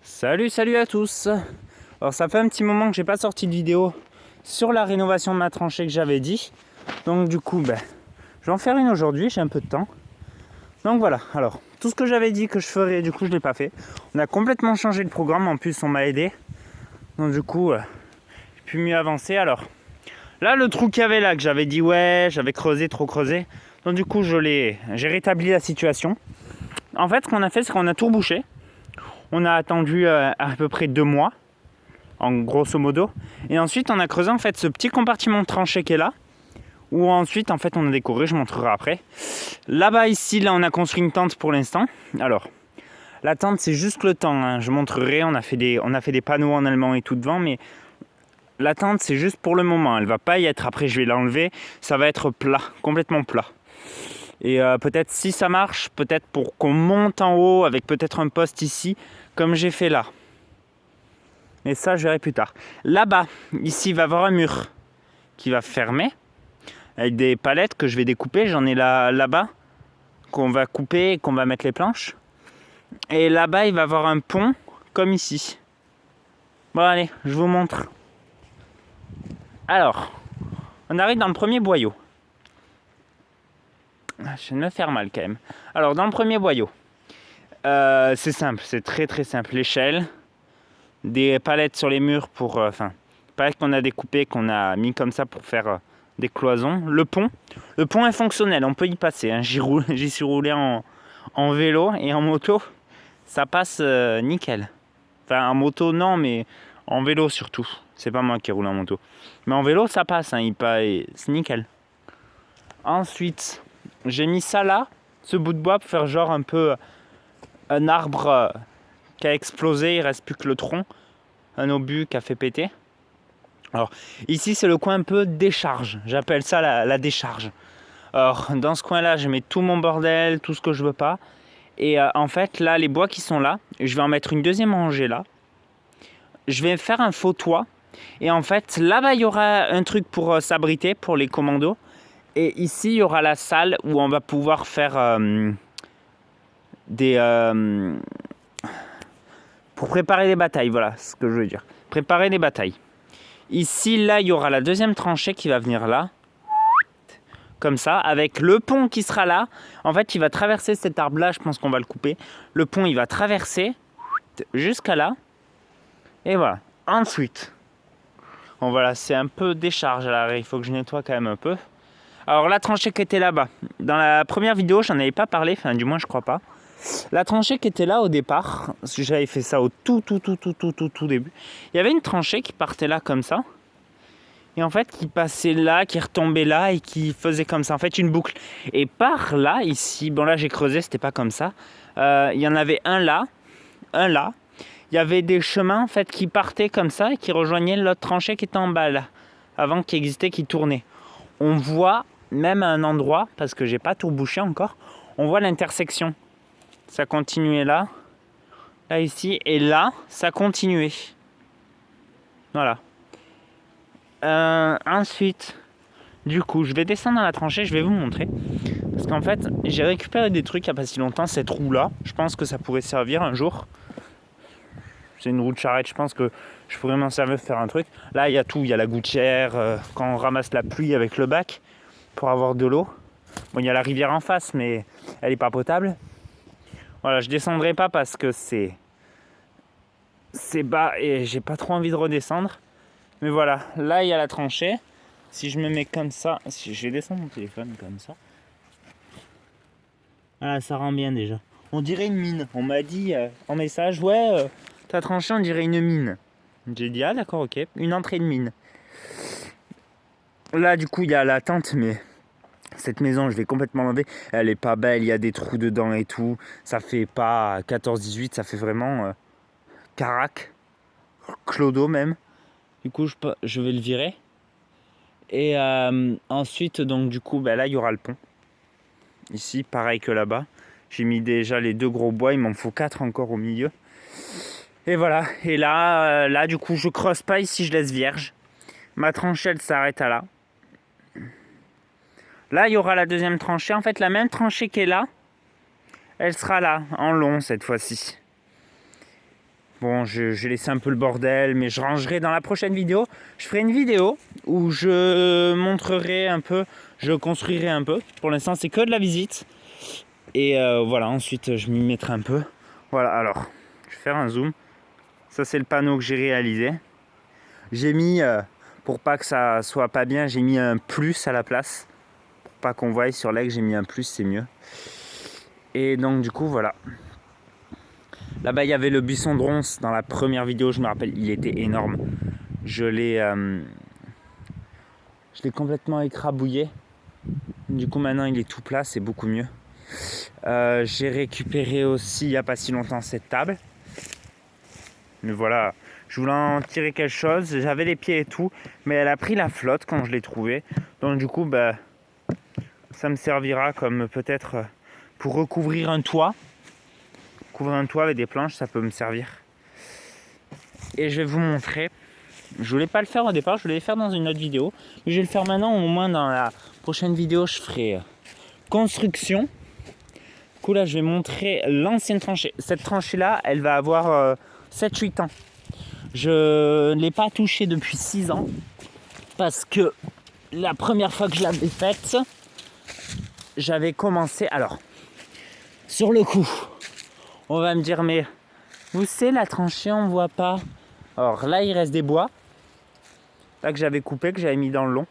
Salut à tous. Alors ça fait un petit moment que j'ai pas sorti de vidéo sur la rénovation de ma tranchée que j'avais dit. Donc du coup, je vais en faire une aujourd'hui, j'ai un peu de temps. Donc voilà, alors tout ce que j'avais dit que je ferais, du coup je l'ai pas fait. On a complètement changé le programme, en plus on m'a aidé. Donc du coup, j'ai pu mieux avancer. Alors là, le trou qu'il y avait là, que j'avais dit ouais, j'avais creusé, trop creusé. Donc du coup, j'ai rétabli la situation. En fait, ce qu'on a fait, c'est qu'on a tout rebouché. On a attendu à peu près 2 mois, en grosso modo. Et ensuite, on a creusé en fait ce petit compartiment de tranchée qui est là, où ensuite, en fait, on a décoré, je montrerai après. Là-bas, ici, là, on a construit une tente pour l'instant. Alors, la tente, c'est juste le temps, hein. Je montrerai, on a fait des panneaux en allemand et tout devant, mais la tente, c'est juste pour le moment. Elle va pas y être, après, je vais l'enlever. Ça va être plat, complètement plat. Et peut-être si ça marche, peut-être pour qu'on monte en haut avec peut-être un poste ici, comme j'ai fait là. Mais ça, je verrai plus tard. Là-bas, ici, il va y avoir un mur qui va fermer avec des palettes que je vais découper. J'en ai là-bas qu'on va couper et qu'on va mettre les planches. Et là-bas, il va y avoir un pont comme ici. Bon, allez, je vous montre. Alors, on arrive dans le premier boyau. Je vais me faire mal quand même. Alors, dans le premier boyau, c'est simple, c'est très simple. L'échelle, des palettes sur les murs pour... palettes qu'on a découpées, qu'on a mis comme ça pour faire des cloisons. Le pont est fonctionnel, on peut y passer. Hein. J'y suis roulé en vélo et en moto, ça passe nickel. Enfin, en moto, non, mais en vélo surtout. C'est pas moi qui roule en moto. Mais en vélo, ça passe, hein, c'est nickel. Ensuite, j'ai mis ça là, ce bout de bois, pour faire genre un peu un arbre qui a explosé, il reste plus que le tronc. Un obus qui a fait péter. Alors, ici, c'est le coin un peu décharge. J'appelle ça la décharge. Alors, dans ce coin-là, je mets tout mon bordel, tout ce que je veux pas. Et en fait, là, les bois qui sont là, je vais en mettre une deuxième rangée là. Je vais faire un faux toit. Et en fait, là-bas, il y aura un truc pour s'abriter, pour les commandos. Et ici, il y aura la salle où on va pouvoir faire pour préparer des batailles, voilà ce que je veux dire. Préparer des batailles. Ici, là, il y aura la deuxième tranchée qui va venir là. Comme ça, avec le pont qui sera là. En fait, il va traverser cet arbre-là, je pense qu'on va le couper. Le pont, il va traverser jusqu'à là. Et voilà. Ensuite, bon voilà, c'est un peu décharge à l'arrêt. Il faut que je nettoie quand même un peu. Alors, la tranchée qui était là-bas. Dans la première vidéo, j'en avais pas parlé. Enfin, du moins, je crois pas. La tranchée qui était là au départ, parce que j'avais fait ça au tout début. Il y avait une tranchée qui partait là comme ça. Et en fait, qui passait là, qui retombait là et qui faisait comme ça. En fait, une boucle. Et par là, ici, bon là j'ai creusé, c'était pas comme ça. Il y en avait un là. Il y avait des chemins en fait qui partaient comme ça et qui rejoignaient l'autre tranchée qui était en bas là. Avant qu'il existait, qui tournait. On voit même à un endroit, parce que j'ai pas tout bouché encore, on voit l'intersection. Ça continuait là. Là ici. Et là, ça continuait. Voilà. Ensuite, du coup, je vais descendre dans la tranchée, je vais vous montrer. Parce qu'en fait, j'ai récupéré des trucs il n'y a pas si longtemps, cette roue-là. Je pense que ça pourrait servir un jour. C'est une roue de charrette, je pense que je pourrais m'en servir pour faire un truc. Là, il y a tout, il y a la gouttière, quand on ramasse la pluie avec le bac, pour avoir de l'eau. Bon, il y a la rivière en face, mais elle n'est pas potable. Voilà, je descendrai pas parce que c'est bas et j'ai pas trop envie de redescendre. Mais voilà, là il y a la tranchée. Si je me mets comme ça, si je vais descendre mon téléphone comme ça. Voilà, ça rend bien déjà. On dirait une mine. On m'a dit en message, ouais, ta tranchée on dirait une mine. J'ai dit, ah d'accord, ok, une entrée de mine. Là du coup il y a la tente, mais cette maison je vais complètement l'enlever. Elle est pas belle, il y a des trous dedans et tout. Ça fait pas 14-18, ça fait vraiment carac. Clodo même. Du coup je vais le virer. Et ensuite, donc du coup, là, il y aura le pont. Ici, pareil que là-bas. J'ai mis déjà les 2 gros bois. Il m'en faut 4 encore au milieu. Et voilà. Et là, du coup, je creuse pas ici, je laisse vierge. Ma tranchée, elle s'arrête à là. Là, il y aura la deuxième tranchée. En fait, la même tranchée qui est là, elle sera là, en long cette fois-ci. Bon, j'ai laissé un peu le bordel, mais je rangerai dans la prochaine vidéo. Je ferai une vidéo où je montrerai un peu, je construirai un peu. Pour l'instant, c'est que de la visite. Et voilà, ensuite, je m'y mettrai un peu. Voilà, alors, je vais faire un zoom. Ça, c'est le panneau que j'ai réalisé. J'ai mis, pour pas que ça soit pas bien, j'ai mis un plus à la place. Pour pas qu'on voie sur l'aigle, j'ai mis un plus, c'est mieux. Et donc, du coup, voilà. Là-bas, il y avait le buisson de ronces dans la première vidéo, je me rappelle, il était énorme. Je l'ai complètement écrabouillé. Du coup, maintenant, il est tout plat, c'est beaucoup mieux. J'ai récupéré aussi, il n'y a pas si longtemps, cette table. Mais voilà, je voulais en tirer quelque chose. J'avais les pieds et tout, mais elle a pris la flotte quand je l'ai trouvée. Donc, du coup, bah, ça me servira comme peut-être pour recouvrir un toit. Couvrir un toit avec des planches, ça peut me servir. Et je vais vous montrer. Je voulais pas le faire au départ, je voulais le faire dans une autre vidéo. Mais je vais le faire maintenant, au moins dans la prochaine vidéo, je ferai construction. Du coup là, je vais montrer l'ancienne tranchée. Cette tranchée-là, elle va avoir 7-8 ans. Je ne l'ai pas touchée depuis 6 ans. Parce que la première fois que je l'avais faite, j'avais commencé... Alors, sur le coup, on va me dire, mais vous savez, la tranchée, on voit pas. Alors là, il reste des bois. Là que j'avais coupé, que j'avais mis dans le long.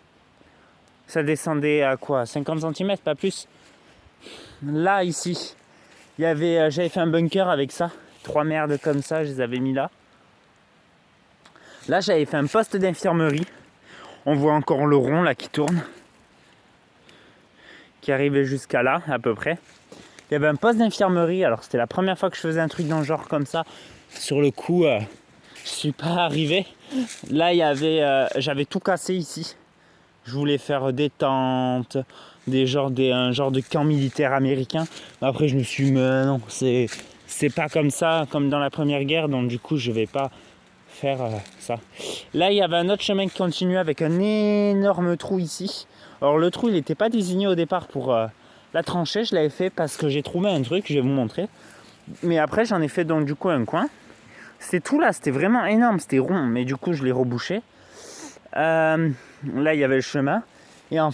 Ça descendait à quoi, 50 cm, pas plus. Là, ici, j'avais fait un bunker avec ça. 3 merdes comme ça, je les avais mis là. Là, j'avais fait un poste d'infirmerie. On voit encore le rond là qui tourne. Qui arrivait jusqu'à là, à peu près. Il y avait un poste d'infirmerie. Alors, c'était la première fois que je faisais un truc dans le genre comme ça. Sur le coup, je suis pas arrivé. Là, j'avais tout cassé ici. Je voulais faire des tentes, un genre de camp militaire américain. Après, je me suis dit, mais non, c'est pas comme ça, comme dans la Première Guerre. Donc, du coup, je vais pas faire ça. Là, il y avait un autre chemin qui continuait avec un énorme trou ici. Alors, le trou, il n'était pas désigné au départ pour la tranchée. Je l'avais fait parce que j'ai trouvé un truc, je vais vous montrer. Mais après, j'en ai fait donc du coup un coin. C'était tout là, c'était vraiment énorme, c'était rond. Mais du coup, je l'ai rebouché. Là, il y avait le chemin.